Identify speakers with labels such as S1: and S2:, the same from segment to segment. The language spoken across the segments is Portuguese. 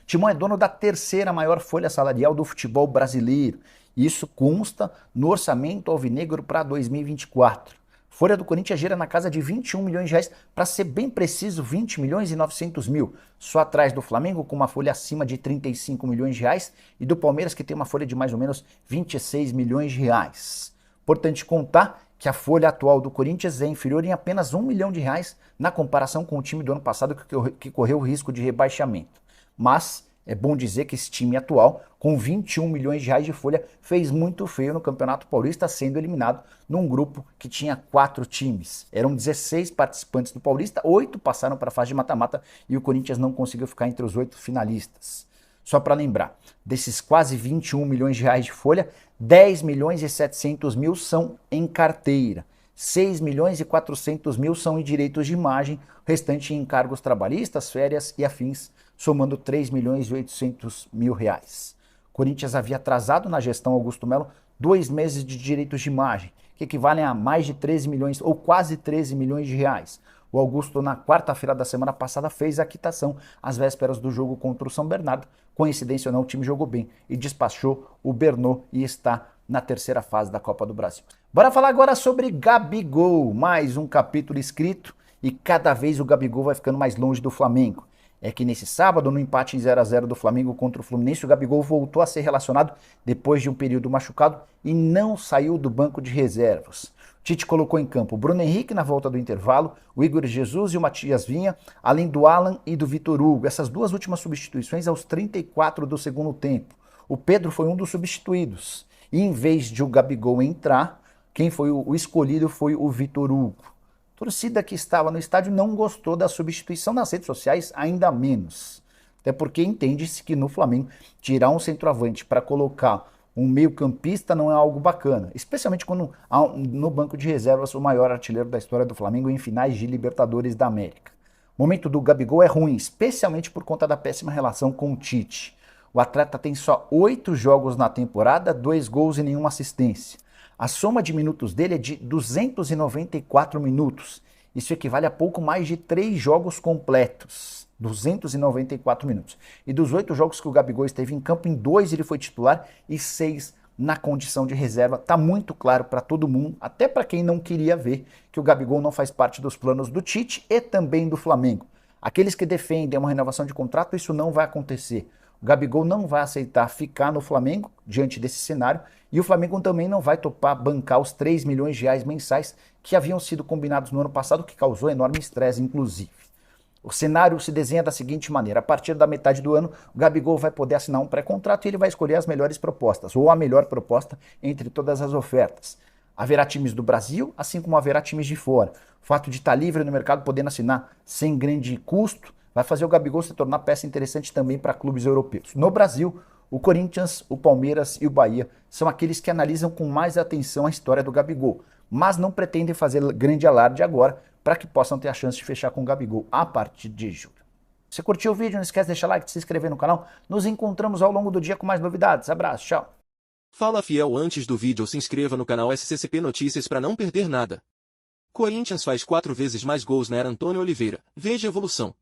S1: Timão é dono da terceira maior folha salarial do futebol brasileiro. Isso consta no orçamento alvinegro para 2024. Folha do Corinthians gira na casa de 21 milhões de reais, para ser bem preciso, 20 milhões e 900 mil. Só atrás do Flamengo, com uma folha acima de 35 milhões de reais, e do Palmeiras, que tem uma folha de mais ou menos 26 milhões de reais. Importante contar que a folha atual do Corinthians é inferior em apenas 1 milhão de reais na comparação com o time do ano passado que correu o risco de rebaixamento. Mas é bom dizer que esse time atual, com 21 milhões de reais de folha, fez muito feio no Campeonato Paulista, sendo eliminado num grupo que tinha 4 times. Eram 16 participantes do Paulista, 8 passaram para a fase de mata-mata e o Corinthians não conseguiu ficar entre os 8 finalistas. Só para lembrar, desses quase 21 milhões de reais de folha, 10 milhões e 700 mil são em carteira, 6 milhões e 400 mil são em direitos de imagem, o restante em encargos trabalhistas, férias e afins, somando 3 milhões e 800 mil reais. O Corinthians havia atrasado na gestão Augusto Melo 2 meses de direitos de imagem, que equivalem a mais de 13 milhões ou quase 13 milhões de reais. O Augusto, na quarta-feira da semana passada, fez a quitação às vésperas do jogo contra o São Bernardo. Coincidência ou não, o time jogou bem e despachou o Bernot e está na terceira fase da Copa do Brasil. Bora falar agora sobre Gabigol, mais um capítulo escrito e cada vez o Gabigol vai ficando mais longe do Flamengo. É que nesse sábado, no empate em 0-0 do Flamengo contra o Fluminense, o Gabigol voltou a ser relacionado depois de um período machucado e não saiu do banco de reservas. Tite colocou em campo o Bruno Henrique na volta do intervalo, o Igor Jesus e o Matias Vinha, além do Alan e do Vitor Hugo. Essas duas últimas substituições aos 34 do segundo tempo. O Pedro foi um dos substituídos. E em vez de o Gabigol entrar, quem foi o escolhido foi o Vitor Hugo. A torcida que estava no estádio não gostou da substituição, nas redes sociais ainda menos. Até porque entende-se que no Flamengo tirar um centroavante para colocar um meio-campista não é algo bacana, especialmente quando há no banco de reservas o maior artilheiro da história do Flamengo em finais de Libertadores da América. O momento do Gabigol é ruim, especialmente por conta da péssima relação com o Tite. O atleta tem só 8 jogos na temporada, 2 gols e nenhuma assistência. A soma de minutos dele é de 294 minutos. Isso equivale a pouco mais de 3 jogos completos. 294 minutos. E dos 8 jogos que o Gabigol esteve em campo, em 2 ele foi titular e 6 na condição de reserva. Tá muito claro para todo mundo, até para quem não queria ver, que o Gabigol não faz parte dos planos do Tite e também do Flamengo. Aqueles que defendem uma renovação de contrato, isso não vai acontecer. O Gabigol não vai aceitar ficar no Flamengo diante desse cenário e o Flamengo também não vai topar bancar os 3 milhões de reais mensais que haviam sido combinados no ano passado, que causou enorme estresse, inclusive. O cenário se desenha da seguinte maneira: a partir da metade do ano, o Gabigol vai poder assinar um pré-contrato e ele vai escolher as melhores propostas, ou a melhor proposta entre todas as ofertas. Haverá times do Brasil, assim como haverá times de fora. O fato de estar livre no mercado, podendo assinar sem grande custo, vai fazer o Gabigol se tornar peça interessante também para clubes europeus. No Brasil, o Corinthians, o Palmeiras e o Bahia são aqueles que analisam com mais atenção a história do Gabigol, mas não pretendem fazer grande alarde agora para que possam ter a chance de fechar com o Gabigol a partir de julho. Se curtiu o vídeo, não esquece de deixar like, de se inscrever no canal. Nos encontramos ao longo do dia com mais novidades. Abraço, tchau.
S2: Fala fiel, antes do vídeo se inscreva no canal SCCP Notícias para não perder nada. Corinthians faz 4 vezes mais gols na era Antônio Oliveira, veja a evolução.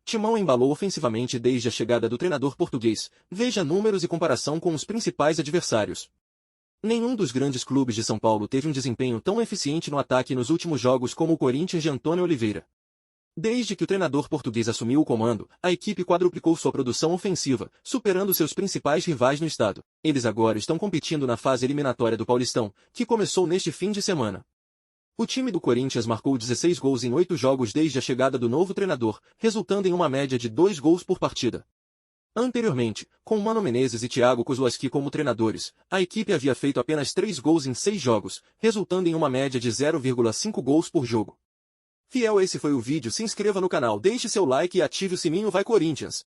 S2: Timão embalou ofensivamente desde a chegada do treinador português, veja números e comparação com os principais adversários. Nenhum dos grandes clubes de São Paulo teve um desempenho tão eficiente no ataque nos últimos jogos como o Corinthians de Antônio Oliveira. Desde que o treinador português assumiu o comando, a equipe quadruplicou sua produção ofensiva, superando seus principais rivais no estado. Eles agora estão competindo na fase eliminatória do Paulistão, que começou neste fim de semana. O time do Corinthians marcou 16 gols em 8 jogos desde a chegada do novo treinador, resultando em uma média de 2 gols por partida. Anteriormente, com Mano Menezes e Thiago Kozłowski como treinadores, a equipe havia feito apenas 3 gols em 6 jogos, resultando em uma média de 0,5 gols por jogo. Fiel, esse foi o vídeo, se inscreva no canal, deixe seu like e ative o sininho. Vai Corinthians!